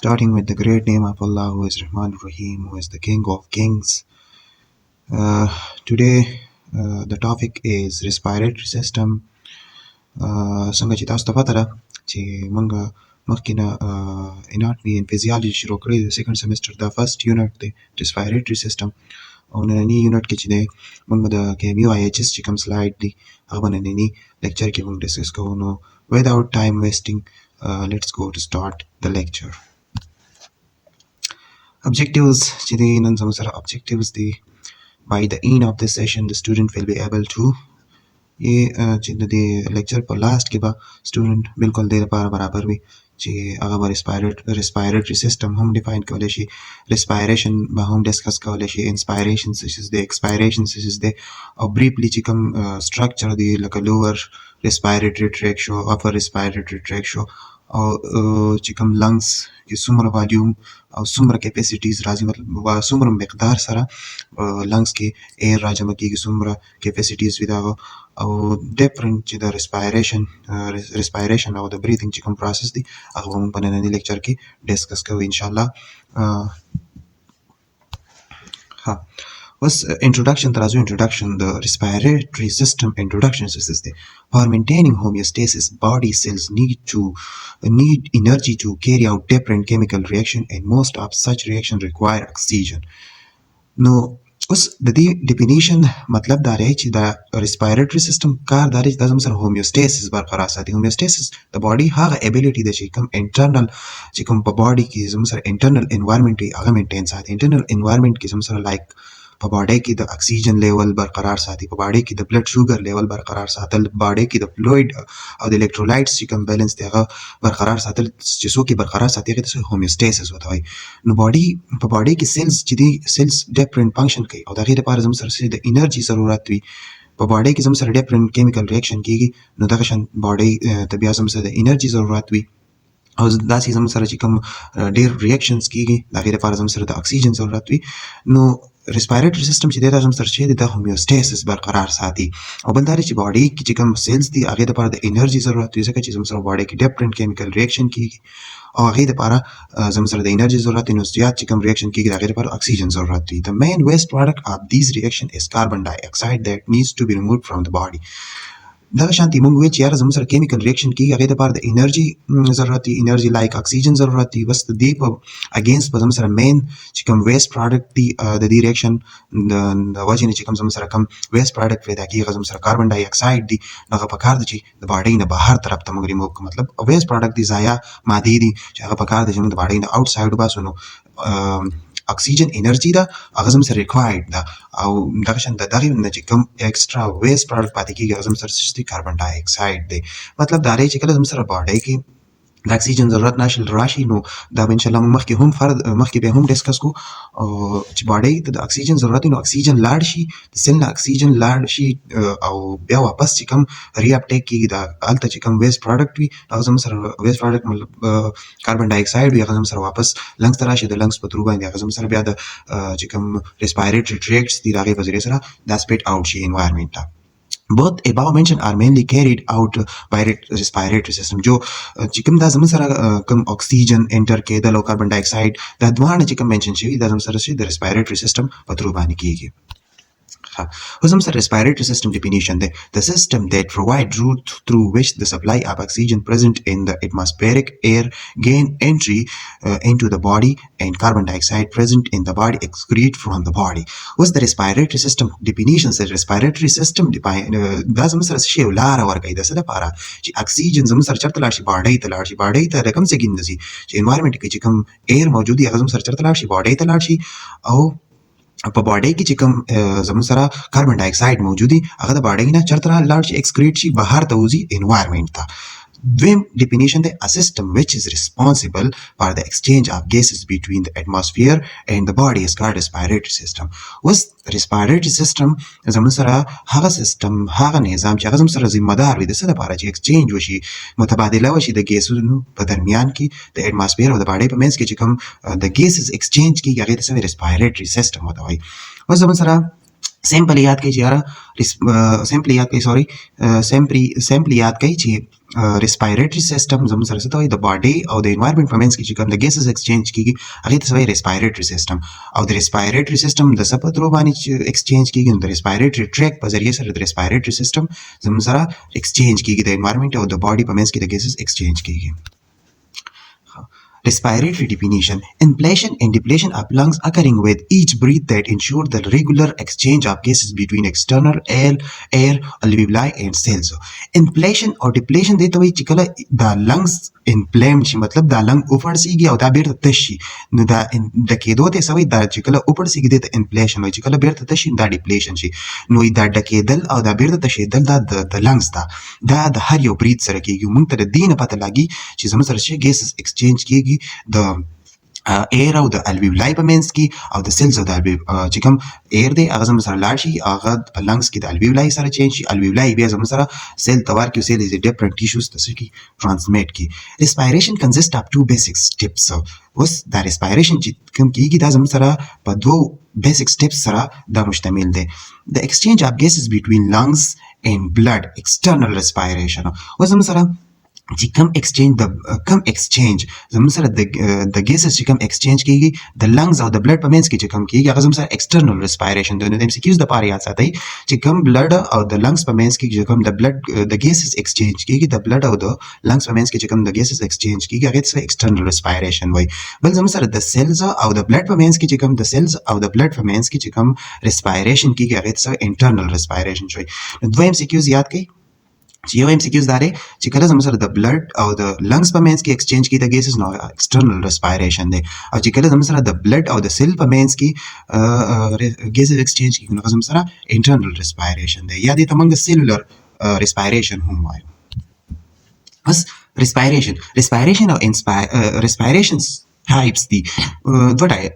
starting with the great name of Allah, who is Rahman Rahim, who is the King of Kings. Today, the topic is respiratory system. څنګه چې تاسو ته پته ده چې موږ مخکې نه اناټمي ان فزیالوجي شروع کړی د سیکنډ سیمسټر دا فرست یونټ دی ریسپایریټري سیسټم او ننني یونټ کې چې دی موږ د کیمیو آی ایچ اس چې کوم سلایډ دی هغه به ننني لیکچر کې موږ ډسکس کوو. نو without time wasting, let's go to start the lecture. Objectives چې دی نن زموږ سره objectives دی. By the end of this session, the student will be able to چې د لیکچر په لاست کې به سټوډنټ بالکل د لپاره برابر وي چې هغه به ریسپایریټري سیسټم هم ډیفاین کولی شي، ریسپایریشن به هم ډسکس کولی شي، انسپایریشن څه دی، ایکسپایریشن څه دی، او بریفلی چې کوم سټرکچر دی لکه لوور ریسپایریټري ټریک شو، اپر ریسپایریټري ټریک شو، او چې کوم لنګس کې څومره والیوم او څومره کیپیسیټیز راځي، مطلب څومره مقدار سره لنګس کې ایر راجمع کېږي، څومره کیپیسیټیز وي د هغه، او ډیفرنٹ چې د ریسپایریشن او د بریثینګ چې کوم پروسس دی هغه به موږ په ننني لیکچر کې ډسکس کوو انشاءالله. اوس انټروډکشن ته راځو. انټروډکشن د ریسپایریټري سیسټم انټروډکشن څه دی. For maintaining homeostasis, body cells need energy to carry out different chemical reaction, and most of such reaction require oxygen. نو اوس د دې ډیفینیشن مطلب دا دی چې د ریسپایریټري سیسټم کار دا دی چې دا زموږ سره هومیوستاسس برقرار ساتي. هومیوستاسس د باډي هغه ایبیلیټي ده چې کوم انټرنل چې کوم په باډي کې زموږ سره انټرنل انوایرمنټ وي هغه مینټین ساتي. انټرنل انوایرمنټ کې زموږ سره لایک په باډي کې د اکسیجن لیول برقرار ساتي، په باډي کې د بلډ شوګر لیول برقرار ساتل، باډي کې د فلوید او د الکترولایټس چې کوم بیلنس دی هغه برقرار ساتل، چې څوک یې برقرار ساتي هغه ته هومیوستاسس وته وایي. نو باډي په باډي کې سیلز چې دي سیلز ډیفرنٹ فنکشن کوي او د هغې لپاره زموږ سره د انرژي ضرورت وي. په باډي کې زموږ سره ډیفرنٹ کیمیکل ریاکشن کېږي، نو دغه شان باډي ته بیا زموږ سره د انرژي ضرورت وي، او داسې زموږ سره چې کوم ډېر ریاکشنز کېږي د هغې لپاره زموږ سره د اکسیجن ضرورت وي. نو ریسپایریټري سیسټم چې دی دا زموږ سره چې دی د هومیوستاسس برقرار ساتي. او بل دا دی چې باډي کې چې کوم سیلز دي هغې لپاره د انرژي ضرورت وي، ځکه چې زموږ سره باډي کې ډیفرنٹ کیمیکل ریاکشن کېږي او هغې لپاره زموږ سره د انرژي ضرورت وي. نو زیات چې کوم ریاکشن کېږي د هغې لپاره اکسیجن ضرورت وي. The main waste product of these reaction is carbon dioxide that needs to be removed from the body. دغه شانتي موږ وایو چې یاره زموږ سره کیمیکل ریاکشن کېږي هغې لپاره د انرژي ضرورت وي، انرژي لایک اکسیجن ضرورت وي. بس د دې په اګینسټ به زموږ سره مین چې کوم ویسٹ پروډکټ دي د دې ریاکشن د وجې نه چې کوم زموږ سره کوم ویسٹ پروډکټ پیدا کېږي هغه زموږ سره کاربن ډای اکساید دي، نو هغه پکار ده چې د باډۍ نه بهر طرف ته موږ ریموو کړو. مطلب ویسٹ پروډکټ دي، ضایع مادې دي چې هغه پکار ده چې موږ د باډۍ نه آوټ سایډ وباسو. نو اکسیجن انرژي ده هغه زموږ سره ریکوایرډ ده، او دغه شان د دغې نه چې کوم ایکسټرا ویسٹ پروډکټ پاتې کېږي هغه زموږ سره څه دي، کاربن ډای اکساید دی. مطلب دا دی چې کله زموږ سره باډۍ کې د اکسیجن ضرورت راشي، نو دا به انشاءالله موږ مخکې بیا هم ډسکس کوو چې باډۍ ته د اکسیجن ضرورت وي، نو اکسیجن لاړ شي، د سیل نه اکسیجن لاړ شي او بیا واپس چې کوم ری اپټیک کېږي د هلته چې کوم ویسٹ پروډکټ وي هغه زموږ سره ویسٹ پروډکټ مطلب کاربن ډای اکساید وي هغه زموږ سره واپس لنګس ته راشي، د لنګس په تھرو باندې هغه زموږ سره بیا د چې کوم ریسپایریټري ټریکټس دي د هغې په ذریعې سره دا سپیټ آوټ شي انوایرمنټ ته. Both above mentioned are mainly carried out by respiratory system. جو چې کوم دا زموږ سره کوم اکسیجن انټر کېدل او کاربن ډای اکساید دا دواړه چې کوم منشن شوي دا زموږ سره د ریسپایریټري سیسټم په تھرو باندې کېږي. اوس زموږ سره ریسپایریټري سیسټم ډیفینیشن دی. The system that provides route through which the supply of oxygen present in the atmospheric air gain entry into the body and carbon dioxide present in the body excrete from the body. اوس د ریسپایریټري سیسټم ډیفینیشن سره ریسپایریټري سیسټم دا زموږ سره څه شی لاره ورکوي د څه لپاره چې اکسیجن زموږ سره چېرته لاړ شي، باډۍ ته لاړ شي. باډۍ ته د کوم ځای کې نه ځي چې انوایرمنټ کې چې کوم ایر موجود وي هغه زموږ سره چېرته لاړ شي، باډۍ ته لاړ شي، او په باډۍ کې چې کوم زموږ سره کاربن ډای اکساید موجود دي هغه د باډۍ نه چېرته لاړ شي، ایکسکریټ شي، بهر ته وځي انوایرمنټ ته. دویم ډیفینیشن دی a system which is responsible for the exchange of gases between the atmosphere and the body is called respiratory system. اوس respiratory system زموږ سره هغه سیسټم هغه نظام چې هغه زموږ سره ذمه دار وي د څه لپاره چې ایکسچینج وشي، متبادله وشي د ګیسونو په درمیان کې د اټماسفیر او د باډۍ په منځ کې چې کوم د ګیسز ایکسچینج کېږي هغې ته څه وایي ریسپایریټري سیسټم ورته وایي. اوس زموږ سره سیمپل یاد کړئ چې یاره سیمپل یاد کړئ سوري سیمپل یاد کړئ چې ریسپایریټری سیستم زموږ سره څه ته وایي د باډي او د انوایرمنټ په منځ کې چې کوم د ګیسز ایکسچینج کیږي هغې ته څه وایي ریسپایریټری سیستم او د ریسپایریټری سیستم د څه په ترو باندې چې ایکسچینج کیږي نو د ریسپایریټری ټریک په ذریعه سره د ریسپایریټری سیستم زموږ سره ایکسچینج کیږي د انوایرمنټ او د باډي په منځ کې د ګیسز ایکسچینج کیږي Respiratory definition: inflation and depletion of lungs occurring with each breath that ensure the regular exchange of gases between external air, alveoli and cells. Inflation or depletion دې ته وایي چې کله د lungs inflamed شي مطلب دا لنګ وپړسیږي او دا بیرته تش شي نو دا د کېدو ته څه وایي دا چې کله وپړسیږي دې ته انفلیشن وایي چې کله بیرته تش شي دا ډیپلیشن شي نو دا ډکېدل او دا بیرته تشېدل دا د لنګز دا د هر یو برید سره کېږي موږ ته د دې نه پته لګي چې زموږ سره چې ګیسز ایکسچینج کېږي د ایر او د الویولای په منځ کې او د سیلز او د چې کوم ایر دی هغه زموږ سره لاړ شي هغه په لنګز کې د الویولای سره چینج شي الویولای بیا زموږ سره سیل ته ورکړي سیل از ډیفرنٹ ټیشوز ته څه کړي ټرانسمیټ کړي ریسپایریشن کنسیسټ اف ټو بیسیک سټیپس اوس دا ریسپایریشن چې کوم کېږي دا زموږ سره په دوو بیسیک سټیپس سره دا مشتمل دی د ایکسچینج اف ګیسز بټوین لنګز اینډ بلډ ایکسټرنل ریسپایریشن اوس زموږ سره چې کم ایکسچینج زموږ سره د ګیسز چې کم ایکسچینج کیږي د لنګز او د بلډ په منځ کې چې کم کیږي هغه زموږ سره ایکسټرنل ریسپایریشن دی نو د MCQs دپاره یاد ساتئ چې کم بلډ او د لنګز په منځ کې چې کم د بلډ د ګیسز ایکسچینج کیږي د بلډ او د لنګز په منځ کې چې کم د ګیسز ایکسچینج کیږي هغې ته ایکسټرنل ریسپایریشن وایي بل زموږ سره د سیلز او د بلډ په منځ کې چې کم د سیلز او د بلډ په منځ کې چې کم ریسپایریشن کیږي هغې ته انټرنل ریسپایریشن شوی نو دوه MCQs یاد کړئ چې یو MCQs دا دی چې کله زموږ سره د بلډ او د لنګز په منځ کې ایکسچینج کیږي د ګیسز نو ایکسټرنل ریسپایریشن دی او چې کله زموږ سره د بلډ او د سیل په منځ کې ګیسز ایکسچینج کیږي نو زموږ سره انټرنل ریسپایریشن دی یا دې ته موږ سیلولر ریسپایریشن هم وایو بس respiration او respirations types دي دوه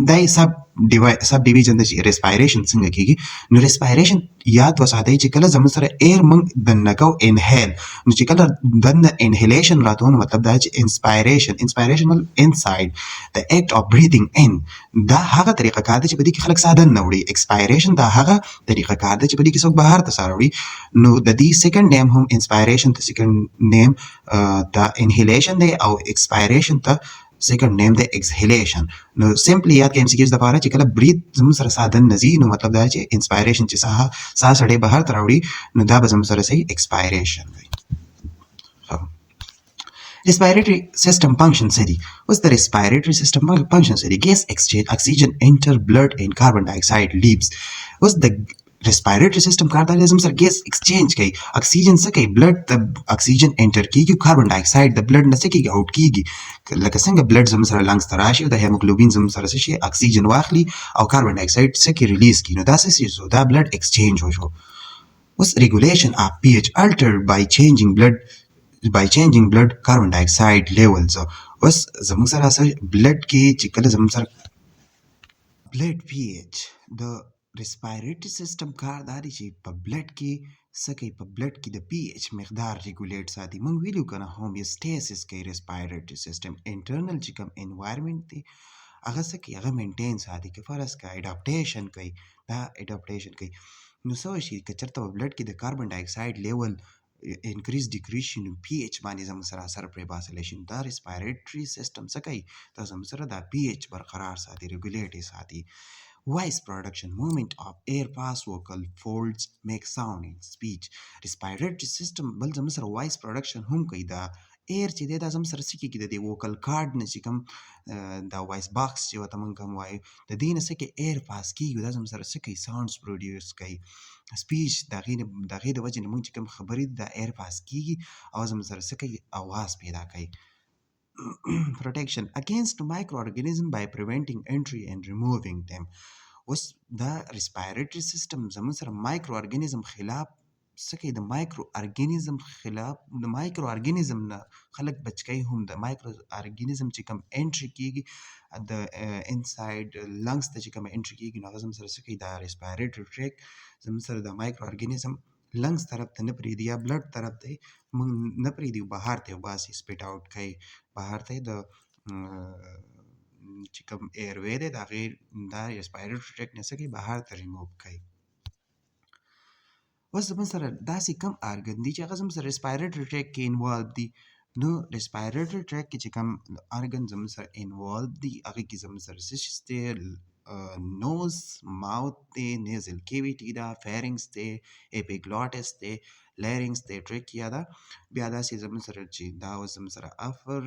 دا سب ډیویژن د ریسپایریشن څنګه کیږي نو ریسپایریشن یاد وساتئ چې کله زموږ سره ایر موږ د نګو انهیل نو چې کله دنه انهیلیشن راته نو مطلب دا چې انسپایریشن ول انساید د اکټ اف بریثینګ ان دا هغه طریقه کار دی چې په دې کې خلک ساده نه وړي ایکسپایریشن دا هغه طریقه کار دی چې په دې کې څوک بهر ته سره وړي نو د دې سیکنډ نیم هم انسپایریشن ته سیکنډ نیم د انهیلیشن دی او ایکسپایریشن ته second name the exhalation نو سمپلی یاد کې MCQs د پاره چې کله بریث زموږ سره ساده نزي نو مطلب دا چې انسپایریشن چې ساه سړی بهر ته راوړي نو دا به زموږ سره صحیح ایکسپایریشن وي respiratory system function څه دي اوس د respiratory system function څه دي gas exchange oxygen enter blood and carbon dioxide leaves اوس د ریسپایریټری سیستم کار دی زموږ سره ګیس ایکسچینج کوي اکسیجن څه کوي بلډ ته اکسیجن انټر کیږي کاربن ډای اکساید د بلډ نه څه کیږي آوټ کیږي لکه څنګه بلډ زموږ سره لنګز ته راشي د هیموګلوبین زموږ سره څه شي اکسیجن واخلي او کاربن ډای اکساید څه کې ریلیز کړي نو دا څه شي دا بلډ ایکسچینج وشو اوس ریګولیشن اف پی ایچ الټرډ by changing blood carbon dioxide levels اوس زموږ سره بلډ کې چې کله زموږ سره بلډ پی ایچ د ریسپایریټری سیستم کار دا دی چې په بلډ کې څه کوي په بلډ کې د پی ایچ مقدار ریګولیټ ساتي موږ ویلو کنه هومیوستاسیس کوي ریسپایریټری سیستم انټرنل چې کوم انوایرمنټ دی هغه څه کوي هغه مینټین ساتي که فرض کا اډاپټیشن کوي دا اډاپټیشن کوي نو څه وشي که چېرته په بلډ کې د کاربن ډای اکساید لیول انکریز ډیکریز شي نو پی ایچ باندې زموږ سره اثر پرې باسلی شي دا ریسپایریټري سیستم څه کوي دا زموږ سره دا پی ایچ برقرار ساتي ریګولیټ یې ساتي voice production movement of air pass vocal folds make sound in speech respiratory system بل زموږ سره voice production هم کوي دا ایر چې دی دا زموږ سره څه کېږي د دې ووکل کارډ نه چې کوم دا وایس باکس چې ورته موږ کوم وایو د دې نه څه کې ایر پاس کېږي دا زموږ سره څه کوي ساوندز پروډیوس کوي سپیچ د هغې د وجې نه موږ چې کوم خبرې د ایر پاس کېږي او زموږ سره څه کوي اواز پیدا کوي protection against microorganism by preventing entry and removing them اوس دا ریسپایریټری سیستم زموږ سره مایکرو ارګانیزم خلاف څه کوي د مایکرو ارګانیزم نه خلک بچ کوي هم د مایکرو ارګانیزم چې کوم انټری کېږي د انساید لنګس ته چې کوم انټری کېږي نو هغه زموږ سره څه کوي دا ریسپایریټری ټریک زموږ سره د مایکرو ارګانیزم لنګس طرف ته نه پرېږدي یا بلډ طرف ته موږ نه پرېږدي بهر ته وباسي سپیټ آوټ کوي بهر ته د چې کوم ایر وی دی د هغې دا ریسپایریټري ټریک نه څه کوي بهر ته ریموভ کوي. اوس زموږ سره داسې کم ارګن دي چې هغه زموږ سره ریسپایریټري ټریک کې انوالو دي. نو ریسپایریټري ټریک کې چې کوم ارګن زموږ سره انوالو دي هغې کې زموږ سره څه شی دی، نوز، ماوث دی، نیزل کیویټي ده، فیرنګس دی، اپیګلاټس دی، لیرنګس دی، ټریکیا ده. بیا داسې زموږ سره چې دا اوس زموږ سره افر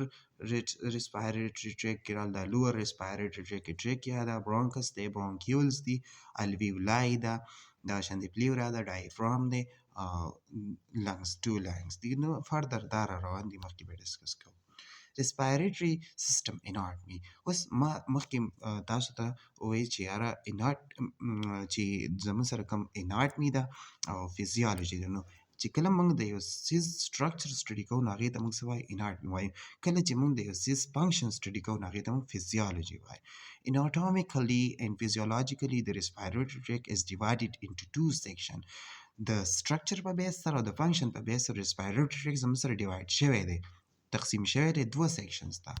ریسپایریټري ټریک کې راغله، دا لوور ریسپایریټري ټریک کې ټریکیا ده، برونکس دی، برونکیولز دي، الویولای ده، دا شاندې پلیورا ده، ډایفرام دی، لنګس، ټو لنګس دي. نو فردر دا را روان دي، مخکې به ډسکس کوو. ریسپایریټري سیستم اناټمي. اوس ما مخکې تاسو ته ووایي چې یاره چې زموږ سره کوم اناټمي ده او فزیالوجي ده. نو چې کله موږ د یو سیز سټرکچر سټډي کوو نو هغې ته موږ څه وایو، اناټمي وایو. کله چې موږ د یو سیز فنکشن سټډي کوو نو هغې ته موږ فزیالوجي وایو. Anatomically and physiologically the respiratory tract is divided into two sections. د سټرکچر په بیس سره او د فنکشن په بیس سره respiratory tract زموږ سره ډیوایډ شوی دی، تقسیم شوی دی دوه سیکشنز ته،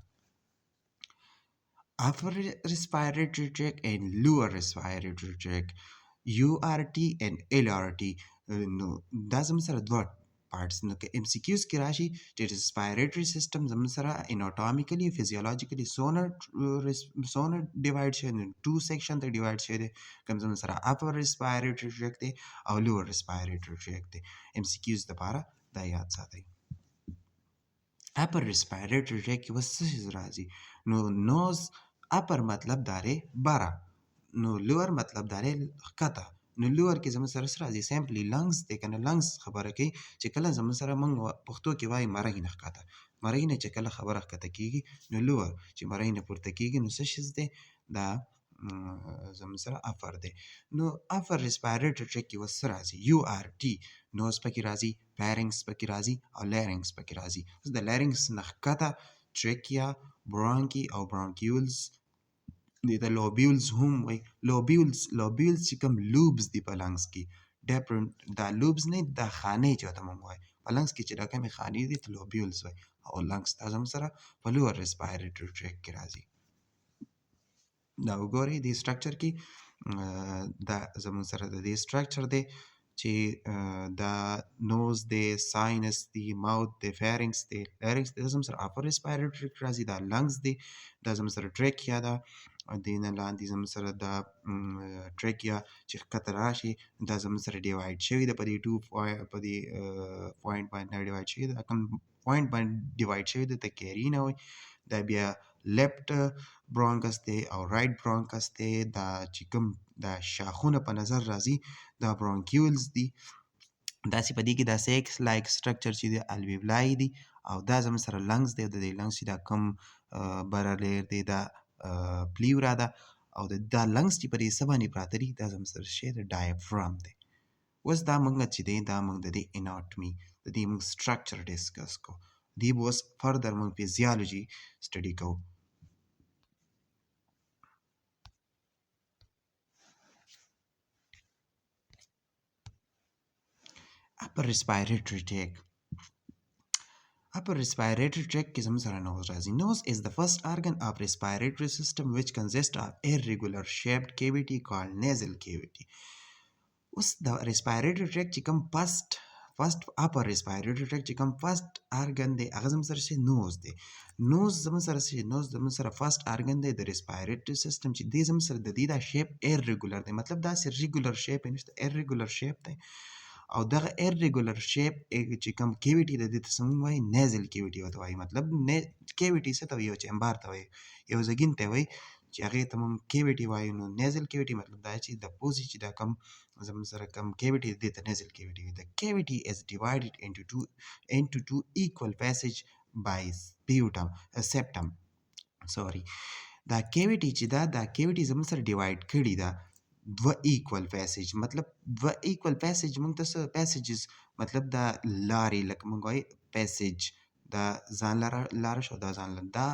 upper respiratory tract and lower respiratory tract, URT and LRT. نو دا زموږ سره دوه پارټس. نو که ام سی کیوز کې راشي چې ریسپایریټري سیستم زموږ سره اناټامیکلی فزیولوجیکلی څونه ډیوایډ شوی دی، ټو سیکشن ته ډیوایډ شوی دی. کوم زموږ سره اپر ریسپایریټري ټریک دی او لوور ریسپایریټري ټریک دی. ام سی کیوز دپاره دا یاد ساتئ. اپر ریسپایریټري ټریک کې اوس څه شی راځي؟ نو نوز اپر مطلب داره بره، نو لوور مطلب داره ښکته. نو لوور کې زموږ سره څه راځي؟ سیمپلی لنګس دی که نه لنګس خبره کوي چې کله زموږ سره موږ پښتو کې وایي مرۍ نه ښکته، مرۍ نه چې کله خبره ښکته کېږي نو لوور، چې مرۍ نه پورته کېږي نو څه شیز دی، دا زموږ سره افر دی. نو افر ریسپایریټري ټریک کې اوس څه راځي؟ یو آر ټي، نوز پکې راځي، فیرنګس پکې راځي او لیرنګس پکې راځي. اوس د لیرنګس نه ښکته ټریکیا، برونکي او برونکیولز دې ته لوبیولز هم وایي. لوبیولز چې کوم لوبز دي په لنګس کې ډیفرنٹ، دا لوبز نه دا خانې چې ورته موږ وایو په لنګس کې چې دا کومې خانې دي ته لوبیولز وایي. او لنګس دا زموږ سره په لوور ریسپایریټري ټریک کې راځي. دا وګورئ دې سټرکچر کې دا زموږ سره د دې سټرکچر دی چې دا نوز دی، ساینس دی، ماوث دی، فیرنګس دی، لیرنګس دی، دا زموږ سره اپر ریسپایریټري راځي. دا لنګس دی، دا زموږ سره ټریکیا ده، دې نه لاندې زموږ سره دا ټریکیا چې ښکته راشي دا زموږ سره ډیوایډ شوي ده په دې په دې پوینټ باندې ډیوایډ شوي ده. کوم پوینټ باندې ډیوایډ شوي ده ته کیرینا وایي. دا بیا لیفټ برونکس دی او رائټ برونکس دی. دا چې کوم دا شاخونه په نظر راځي دا برونکیولز دي. داسې په دې کې دا سیکس لایک سټرکچر چې دی الویولای دي او دا زموږ سره لنګس دی. د دې لنګس چې دا کوم بره لیر دی دا پلیورا ده او دا لنګس چې په دې څه باندې پراته دي دا زموږ سره شی دی ډایفرام دی. اوس دا موږ چې دی دا موږ د دې اناټمي د دې موږ سټرکچر ډسکس کوو. دې به اوس فردر موږ فزیالوجي سټډي کوو. upper respiratory tract. Upper respiratory tract کې زموږ سره nose راځي. Nose is the first organ of respiratory system which consists of irregular shaped cavity called nasal cavity. اوس د respiratory tract چې کوم first upper respiratory tract چې کوم first organ دی هغه زموږ سره شي nose دی. nose زموږ سره شي nose زموږ سره first organ دی د respiratory system چې دی زموږ سره د دې دا shape irregular دی، مطلب داسې regular shape نشته، irregular shape دی. او دغه irregular shape چې کوم کیویټي د دې ته څه وایي؟ نیزل کیویټي ورته وایي. مطلب کیویټي څه ته وایي؟ یو چمبر ته وایي، یو زګین ته وایي چې هغې ته موږ کیویټي وایو. نو نیزل کیویټي مطلب دا چې د پوزې چې دا کوم زموږ سره کوم کیویټي دې ته نیزل کیویټي وایي. د کیویټي is divided into two equal passage by septum. دا کیویټي چې دا کیویټي زموږ سره ډیوایډ کړي ده دوه ایکول پیسیج. مطلب دوه ایکول پیسیج موږ ته څه پیسیجز مطلب دا لارې لکه موږ وایي پیسیج دا ځان لاره شو دا ځان دا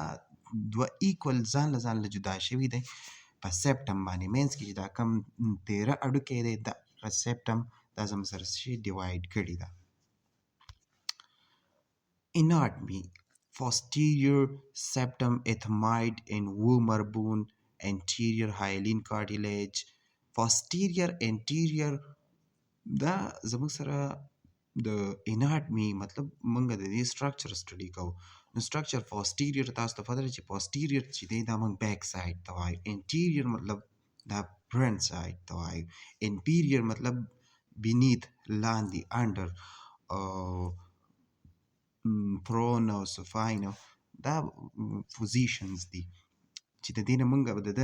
دوه ایکول ځان له جدا شوي دی په سیپټم باندې مینس کې چې دا کم 13 اډوکې دی دا سیپټم دا زموږ سره شي ډیوایډ کړي ده. اناټمي posterior septum ethmoid and vomer bone, anterior hyaline cartilage, posterior anterior. دا زموږ سره د اناټمي مطلب موږ د دې سټرکچر سټډي کوو. نو سټرکچر پوسټیریور تاسو ته پته ده چې پوسټیریور چې دی دا موږ بیک سایډ ته وایو، انټیریور مطلب دا فرنٹ سایډ ته وایو، انپیریور مطلب بینیث لاندې انډر، او پرون او سفاین دا پوزیشنز دي چې د دې نه موږ د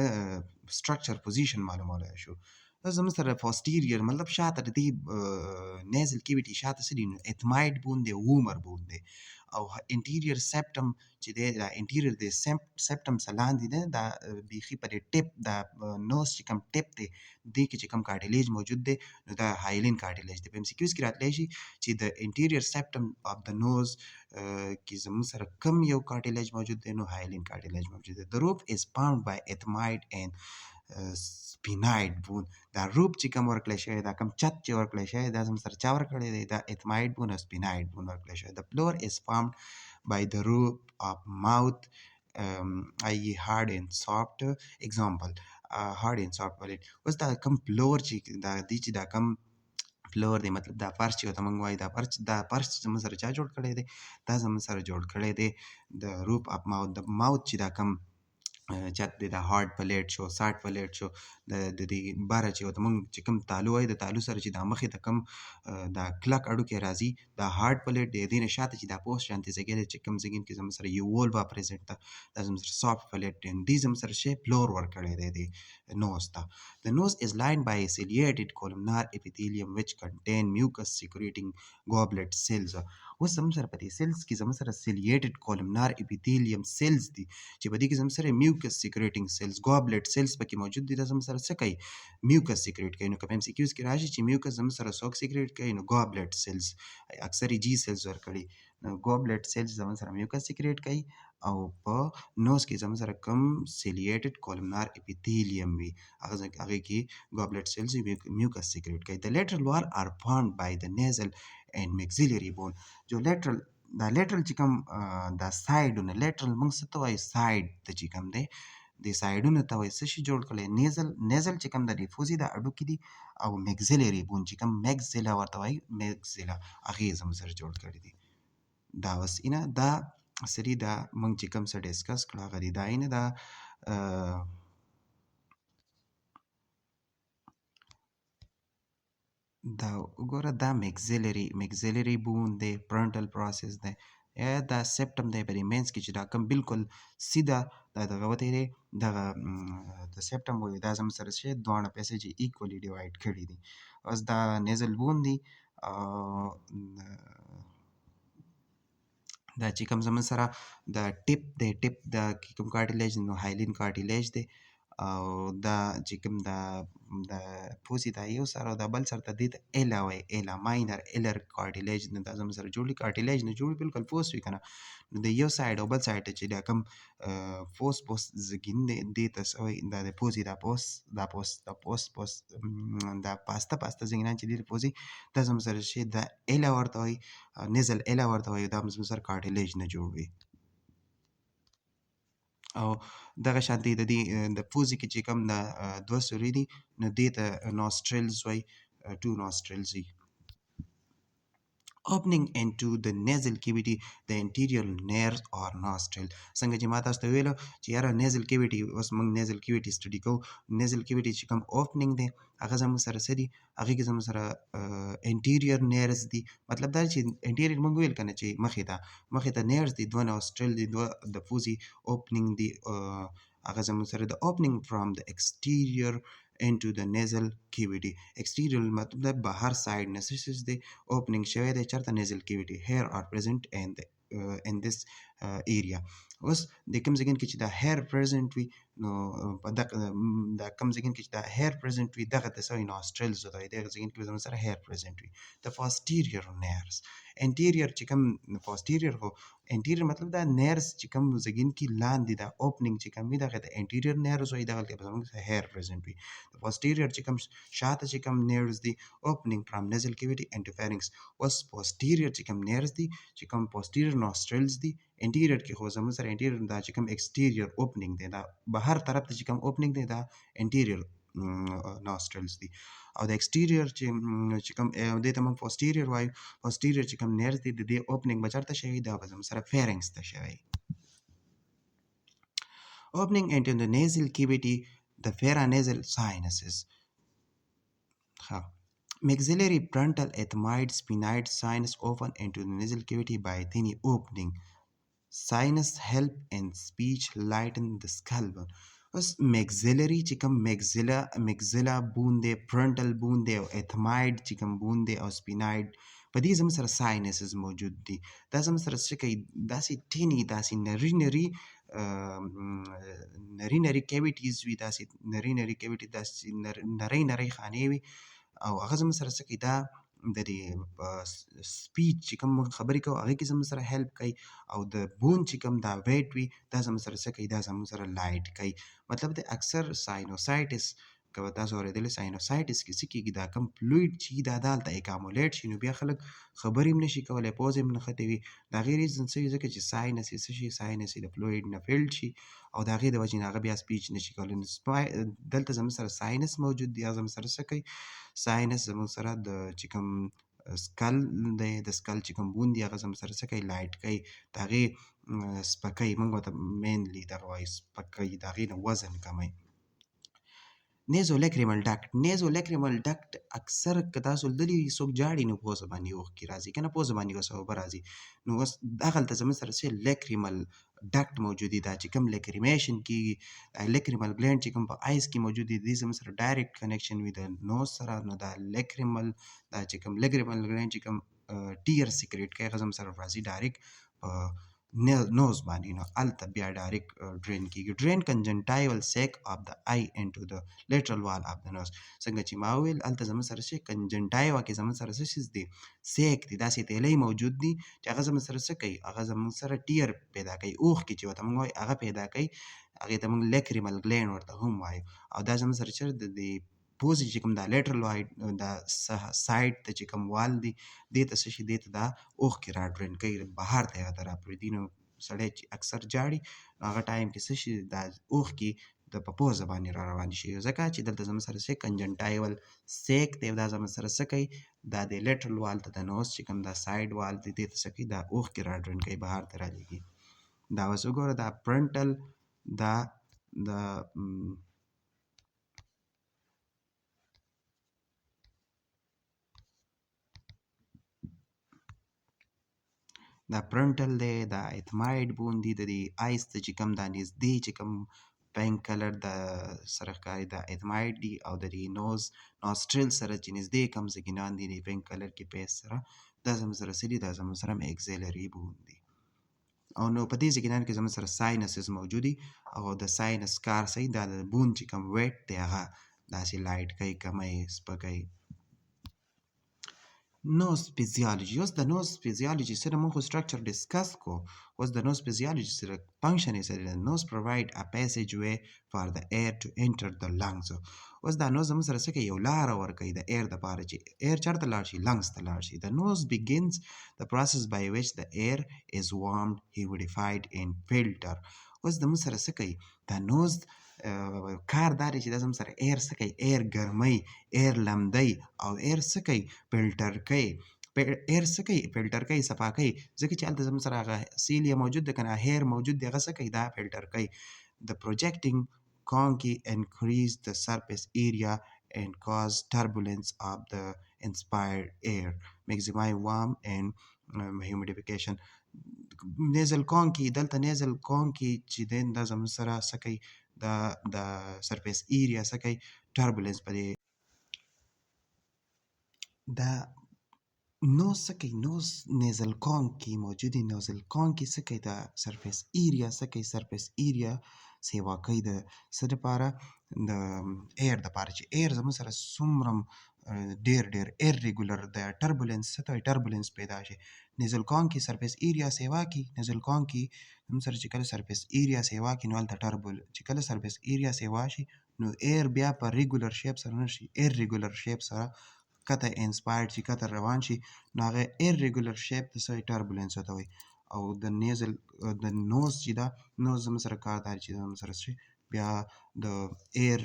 سټرکچر پوزیشن معلومولای شو. دا زموږ سره پوسټیریور مطلب شاته د دې نیزل کیویټي شاته څه دي، نو اتمایډ بون دی، وومر بون دی، او انټیریور سیپټم چې دی دا انټیریور دی سیپټم څخه لاندې دی، دا بیخي په دې ټپ دا نوز چې کوم ټپ دی دې کې چې کوم کارټیلیج موجود دی نو دا هایلین کارټیلیج دی. په ام سی کیوز کې راتلی شي چې د انټیریور سیپټم اف د نوز کې زموږ سره کم یو کارټیلیج موجود دی، نو هایلین کارټیلیج موجود دی. د روپ از فاوند بای ethmoid and sphenoid bone. دا روپ چې کوم ورکړی شوی دا کوم چت چې ورکړی شوی دا زموږ سره چا ورکړی دی، دا ethmoid bone او sphenoid bone ورکړی شوی. The floor is formed by the roof of mouth, i.e. hard and soft. Example, hard and soft palate. اوس دا کوم فلور چې دا دی چې دا کوم فلور دی مطلب دا فرش چې ورته موږ وایو دا فرش چې زموږ سره چا جوړ کړی دی، دا زموږ سره جوړ کړی دی د روپ اف ماوث. د ماوث چې دا کوم چت دی دا هارد پلیټ شو، ساټ پلیټ شو، د دې باره چې ورته موږ چې کوم تالو وایي د تالو سره چې دا مخې ته کوم دا کلک اډوکی راځي دا هارد پلیټ دی. دې نه شاته چې دا پوسټ شانتې ځای دی چې کوم ځای کې زموږ سره یو وولوا پریزنټ ده، دا زموږ سره سافټ پلیټ دی. دې زموږ سره شی فلور ورکړی دی د نوز ته. The nose is lined by a ciliated columnar epithelium which contain mucus secreting goblet cells. اوس زموږ سره په دې سیلز کې زموږ سره ciliated columnar epithelium cells دي چې په دې کې زموږ سره mucus secreting cells goblet cells پکې موجود دي. دا زموږ سره څه کوي، mucus secrete کوي. نو که په ام سی کیوز کې راشي چې mucus زموږ سره څوک secrete کوي، نو goblet cells اکثر یې جی cells ورکړي، نو goblet cells زموږ سره mucus secrete کوي. او په نوز کې زموږ سره کوم ciliated columnar epithelium وي هغه کې goblet cells mucus secrete کوي. The lateral wall are formed by the nasal and maxillary bone. جو lateral دا لیټرل چې کوم دا سایډونه لیټرل موږ څه ته وایو، سایډ ته چې کوم دی د سایډونو ته وایي څه شي جوړ کړی، نیزل چې کوم د ډیفوزي دا اډوکي دي، او میګزیلري بون چې کوم میګزیلا ورته وایي میګزیلا هغې زموږ سره جوړ کړي دي. دا اوس اینه دا سری دا موږ چې کوم څه ډسکس کړه هغه دي. دا اینه دا دا وګوره دا میګزیلري بون دی، فرنټل پروسس دی، یا دا سیپټم دی په دې مینس کې چې دا کوم بالکل سیده دا دغه وتی دی دغه د سیپټم وایي دا زموږ سره چې دواړه پیسې چې ایکولی ډیوایډ کړي دي. اوس دا نیزل بون دی، دا چې کوم زموږ سره د ټپ دی، ټپ د کوم کارټیلیج نو هایلین کارټیلیج دی، او دا چې کوم د پوزې دا یو سر او دا بل سر ته دې ته ایلا وایي، ایلا ماینر ایلر کارټیلیج نه دا زموږ سره جوړ کارټیلیج نه جوړ بالکل پوست وي که نه، نو د یو سایډ او بل سایډ ته چې دا کوم پوست زګین دی دې ته څه وایي، دا د پوزې دا پاسته زنګنان چې دي د پوزې دا زموږ سره چې دا ایلا ورته وایي، نیزل ایلا ورته وایي، دا زموږ سره کارټیلیج نه جوړ وي. او دغه شانتې د دې د پوزې کې چې کوم د دوه سوري دي نو دې ته نوستریلز وایي، ټو نوستریلز وي. opening into the nasal cavity the anterior nares or nostril. څنګه چې ما تاسو ته ویلو چې یاره نیزل کیویټي، اوس موږ نیزل کیویټي سټډي کوو. نیزل کیویټي چې کوم اوپننګ دی هغه زموږ سره څه دي، هغې کې زموږ سره انټیریور نیرز دي، مطلب دا چې انټیریور موږ ویل که نه چې مخې ته نیرز دي، دوه نوستریل دي، دوه د پوزې اوپننګ دي، هغه زموږ سره د اوپننګ فرام د exterior into the nasal cavity. exterior مطلب بهر سایډ نه څه دی اوپننګ شوی دی چېرته nasal cavity. hair are present in this area. اوس د کوم ځای کې چې دا hair present وي نو په دا کوم ځای کې چې دا hair present وي دغه ته څه وایي nostrils ته وایي، دغه ځای کې زموږ سره hair present وي. the posterior nares anterior چې کوم posterior خو انټیریور مطلب دا نیرز چې کوم زګین کې لاندې دا اوپننګ چې کوم وي دغه ته انټیریور نیرز وایي، دغه کې به زموږ هیر پرزنټ وي. د پوسټیریور چې کوم شاته چې کوم نیرز دي اوپننګ فرام نیزل کیویټي انټو فارینکس. اوس پوسټیریور چې کوم نیرز دي چې کوم پوسټیریور نوستریلز دي انټیریور کې خو زموږ سره انټیریور دا چې کوم ایکسټیریور اوپننګ دی، دا بهر طرف ته چې کوم اوپننګ دی دا انټیریور نوسترلز دي. او د ایکسټیریور چې کوم دې ته موږ پوسټیریور وایو، پوسټیریور چې کوم نیرز دی د دې اوپننګ به چېرته شوی دا به زموږ سره فیرنګس ته شوی. Opening into the nasal cavity, the paranasal sinuses. ها. Maxillary frontal ethmoid sphenoid sinus open into the nasal cavity by tiny opening. Sinus help in speech lighten the skull bone. اوس مګزلري چې کوم مګزلا بون دی، فرنټل بون دی، او اتماید چې کوم بون دی، او سپیناید، په دې زموږ سره ساینسز موجود دي. دا زموږ سره څه کوي، داسې ټینی، داسې نري کیویټیز وي، داسې نري کیویټي، داسې نرۍ خانې وي، او هغه زموږ سره څه کوي، دا د دې سپیچ چې کوم خبرې کوو هغې کې زموږ سره هیلپ کوي، او د بون چې کوم دا ویټ وي دا زموږ سره څه کوي، دا زموږ سره لایټ کوي. مطلب د اکثر ساینوسایټس که به تاسو اورېدلی، ساینوسایټس کې څه کېږي، دا کوم فلویډ چې دا دلته اکامولیټ شي، نو بیا خلک خبرې هم نشي کولی، پوز هم نښتې وي. د هغې ریزن څه وي، ځکه چې ساینس یې څه شي، ساینس یې د فلویډ نه فیلډ شي، او د هغې د وجې نه هغه بیا سپیچ نشي کولی. نو دلته زموږ سره ساینس موجود دی، هغه زموږ سره څه کوي، ساینس زموږ سره د چې کوم سکل دی، د سکل چې کوم بون دی هغه زموږ سره څه کوي، لایټ کوي، د هغې سپکوي، موږ ورته مینلی دغه وایو سپکوي، د هغې نه وزن کموي. نیزولیکریمل ډکټ. نیزولیکریمل ډکټ اکثر که تاسو لیدلي وي، څوک جاړي نو پوزه باندې اوښکې راځي که نه، پوزه باندې اوس اوبه راځي. نو اوس هغلته زموږ سره څه لیکریمل ډکټ موجود دی، دا چې کوم لیکریمیشن کېږي، لیکریمل ګلینډ چې کوم په آیس کې موجود دی، د دې زموږ سره ډایرکټ کنیکشن وي د نوز سره. نو دا لیکریمل، دا چې کوم لیکریمل ګلینډ چې کوم ټیر سیکریټ کوي هغه زموږ سره راځي ډایرکټ په نوز باندې، نو هلته بیا ډایرکټ ډرین کېږي. ډرین کنجنټایول سیک اف د آی انټو د لیټرل وال اف د نوز. څنګه چې ما وویل هلته زموږ سره چې کنجنټایوا کې زموږ سره څه شیز دی، سیک دی، داسې تیلی موجود دي چې هغه زموږ سره څه کوي، هغه زموږ سره ټیر پیدا کوي، اوښکې چې ورته موږ وایو هغه پیدا کوي، هغې ته موږ لیکریمل ګلینډ ورته هم وایو. او دا زموږ سره چېرته د پوزې چې کوم دا لیټرل وایډ دا سایډ ته چې کوم وال دی، دې ته څه شي، دې ته دا اوښکې را ډرین کوي، بهر ته یې هغه ته را پرېږدي. نو سړی چې اکثر جاړي نو هغه ټایم کې څه شي، دا اوښکې د په پوزه باندې را روانې شي، ځکه چې دلته زموږ سره څه کنجنټایول سیک دی، دا زموږ سره څه کوي، دا د لیټرل وال ته د نوز چې کوم دا سایډ وال دی دې ته څه کوي، دا اوښکې را ډرین کوي، بهر ته را لېږي. دا اوس وګوره، دا فرنټل، دا د دا فرنټل دی، دا اتماید بون دی، د دې آیس ته چې کوم دا نږدې چې کوم پینک کلر د سره ښکاري دا اتماید دي، او د دې نوسترل سره چې نږدې کوم زګینان دي د پینک کلر کې پیس سره، دا زموږ سره څه دي، دا زموږ سره مګزیلري بون دي. او نو په دې زګینان کې زموږ سره ساینسز موجود دي، او د ساینس کار صحیح دا د بون چې کوم ویټ دی هغه داسې لایټ کوي، کموي، سپکوي. نوز فیزیالوجي. اوس د نوز فیزیالوجي سره موږ خو سټرکچر ډسکس کو، اوس د نوز فیزیالوجي سره فنکشن یې سره د نوز پرووایډ ا پیسیج وے فار د ایر ټو انټر د لنګز. اوس دا نوز زموږ سره څه کوي، یو لاره ورکوي د ایر دپاره چې ایر چېرته لاړ شي، لنګز ته لاړ شي. د نوز بګینز د پروسس بای وچ د ایر از وارمډ، هیومډیفاید اینډ فلټر. اوس زموږ سره څه کوي، دا نوز کار دا دی چې دا زموږ سره ایر څه کوي، ایر ګرموي، ایر لمدوي، او ایر څه کوي، فلټر کوي. ایر څه کوي، فلټر کوي، صفا کوي، ځکه چې هلته زموږ سره هغه سیلیا موجود دی که نه، هیر موجود دی، هغه څه کوي، دا فلټر کوي. د پروجیکټینګ conky increase the surface area and cause turbulence of the inspired air, maximize warmth and humidification. نیزل کونکي، دلته نیزل کونکي چې دی دا زموږ سره څه کوي، د سرفیس ایریا څه کوي، ټربولنس په دې دا نوز څه کوي، نوز نیزل کونکي موجود دي، نیزل کونکي څه کوي، دا سرفیس ایریا څه کوي، سرفیس ایریا سیوا کوي د څه دپاره، د ایر دپاره، چې ایر زموږ سره څومره ډېر ایرریګولر د ټربولنس څه ته وایي، ټربولنس پیدا شي. نیزل کونکي سرفیس ایریا سیوا کوي. نیزل کونکي زموږ سره چې کله سرفیس ایریا سیوا کوي نو هلته چې کله سرفیس ایریا سیوا شي نو ایر بیا په ریګولر شیپ سره نه شي، ایرریګولر شیپ سره کته انسپایرډ چې کته روان شي، نو هغه ایرریګولر شیپ ته څه وایي، ټربولنس ورته وایي. او د نیزل د نوز چې دا نوز زموږ سره کار دی چې زموږ سره شي بیا د ایر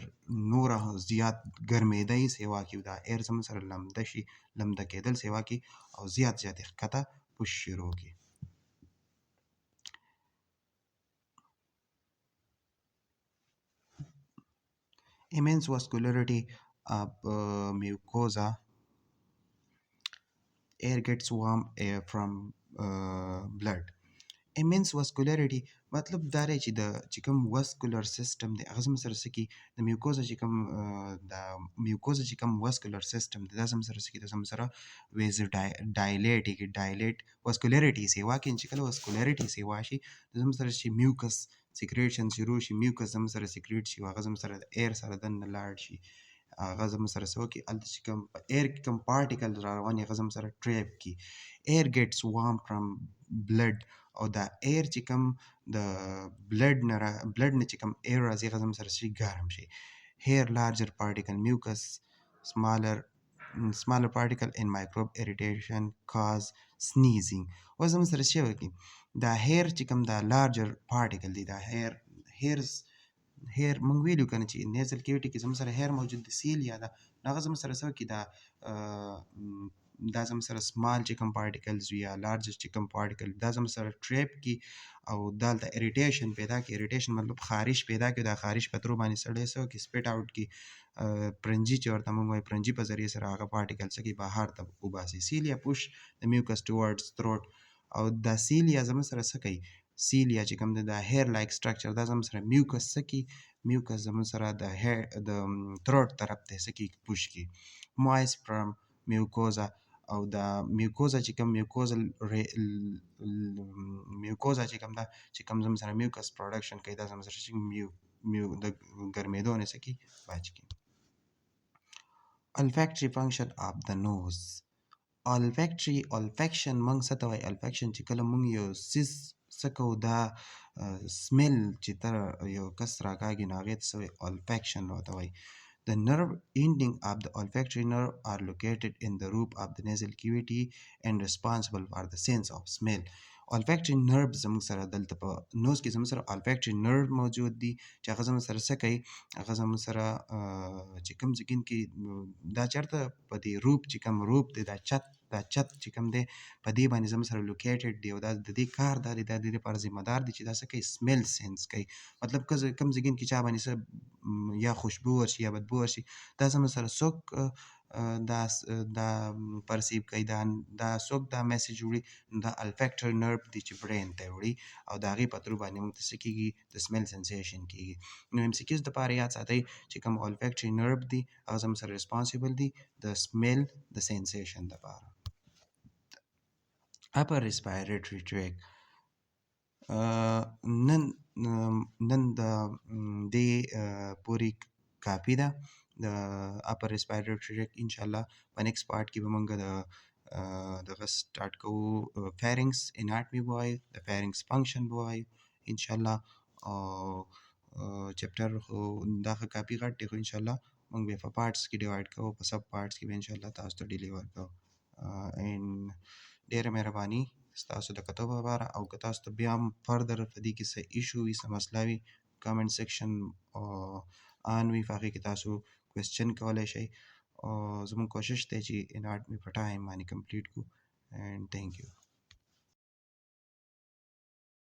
نوره زیات ګرمېدی سیوا کې دا ایر زموږ سره لمده شي لمده کېدل سیوا کې او زیات ښکته پوش شروع کړي. Immense vascularity of mucosa. Air gets warm air from blood. Immense vascularity مطلب دا دی چې د چې کوم واسکولر سیستم دی هغه زموږ سره څه کوي د میوکوزا چې کوم د میوکوزا چې کوم واسکولر سیستم دی دا زموږ سره څه کوي دا زموږ سره ویز ډایلیټ واسکولریټي سیوا کوي چې کله واسکولریټي سیوا شي زموږ سره چې میوکس سیکریټشن شروع شي میوکس زموږ سره سیکریټ شي هغه زموږ سره د ایر سره دننه لاړ شي هغه زموږ سره څه وکړي هلته چې کوم په ایر کې کوم پارټیکل را روان وي هغه زموږ سره ټریپ کړي. ایر ګیټس وارم فرام بلډ او دا ایر چې کوم د بلډ نه چې کوم ایر راځي هغه زموږ سره شي ګرم شي. هیر لارجر پارټیکل میوکس smaller particle in microbe irritation cause sneezing. اوس زموږ سره څه وکړي دا هیر چې کوم دا لارجر پارټیکل دی دا هیر مونږ ویلو کنه چې نیزل کیویټي کې زموږ سره هیر موجود دی سیلیا ده هغه زموږ سره څه وکړي دا زموږ سره سمال چې کوم پارټیکلز وي یا لارج چې کوم پارټیکل دا زموږ سره ټریپ کړي او دلته اریټیشن پیدا کړي. اریټیشن مطلب خارش پیدا کړي دا خارش په ترو باندې سړی څه وکړي سپیټ آوټ کړي پرنجي چې ورته مونږ وایو پرنجي په ذریعه سره هغه پارټیکل څه کوي بهر ته وباسي. سیلیا پوش د میوکس ټوورډز تھروټ او دا سیلیا زموږ سره څه کوي سیلیا چې کوم د هیر لایک سټرکچر دا زموږ سره میوکس څه کوي میوکس زموږ سره د تھروټ طرف ته څه کوي پوش کوي. موایس فرام میوکوزا او دا میوکوزا چې کوم میوکوزا چې کوم دا چې کوم زموږ سره میوکس پروډکشن کوي دا زموږ سره چې د ګرمېدو نه څه کوي بچ کوي. olfactory function of the nose. olfaction موږ څه ته وایي olfaction چې کله موږ یو څیز څه کوو دا سمیل چې تر یو کس راکاږي نو هغې ته څه وایي olfaction ورته وایي. The nerve ending of the olfactory nerve are located in the roof of the nasal cavity and responsible for the sense of smell. olfactory nerve زموږ سره دلته په نوز کې زموږ سره olfactory nerve موجود دي چې هغه زموږ سره څه کوي هغه زموږ سره چې کوم ځګین کې دا چېرته په دې روپ چې کوم روپ دی دا چت چې کوم دی په دې باندې زموږ سره لوکیټډ دی او دا د دې کار دا دی دا د دې لپاره ذمه دار دی چې دا څه کوي سمیل سینس کوي مطلب کوم ځګین کې چا باندې څه یا خوشبو ورشي یا بدبو ورشي دا زموږ سره څوک دا پرسیو کوي دا څوک دا میسیج وړي دا الفیکټر نرو دی چې برین ته وړي او د هغې په ترو باندې موږ ته څه کېږي د سمیل سنسیشن کېږي. نو ایم سی کیوز دپاره یاد ساتئ چې کوم الفیکټري نرو دی هغه زموږ سره ریسپانسیبل دی د سمیل د سنسیشن دپاره. upper respiratory tract نن د دې پوری کافي ده د upper respiratory tract انشاءالله په نیکسټ پارټ کې به موږ دغه سټارټ کوو فیرنګس اناټمي به وایو د فیرنګس فنکشن به وایو انشاءالله او چپټر خو دا ښه کافي غټ دی خو انشاءالله موږ بیا په پارټس کې ډیوایډ کوو په سب پارټس کې به انشاءالله تاسو ته ډیلیور کوو. ډېره مهرباني ستاسو د کتو لپاره او که تاسو ته بیا هم فردر په دې کې څه ایشو وي څه مسله وي کامنټ سیکشن آن وي په هغې کې تاسو کوېسچن کولی شئ او زموږ کوشش دی چې اناټمي په ټایم باندې کمپلیټ کړو. اینډ تھینک یو.